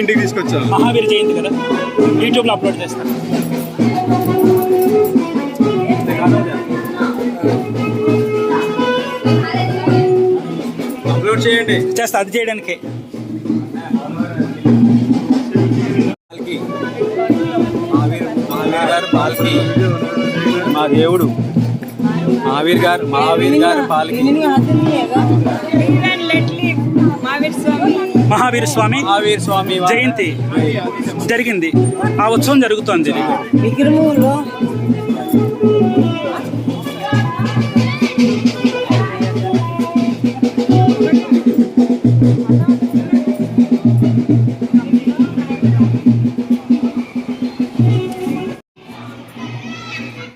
ఇంటికి తీసుకొచ్చాను. మహావీర్ జయంతి కదా, యూట్యూబ్లో అప్లోడ్ చేస్తాను. అప్లోడ్ చేయండి. చేస్తా, అది చేయడానికి. మహావీర్ గారు పాల్కి మా దేవుడు. మహావీర్ గారు పాల్కి మహావీర్ స్వామి జయంతి జరిగింది. ఆ ఉత్సవం జరుగుతోంది. విగ్రహంలో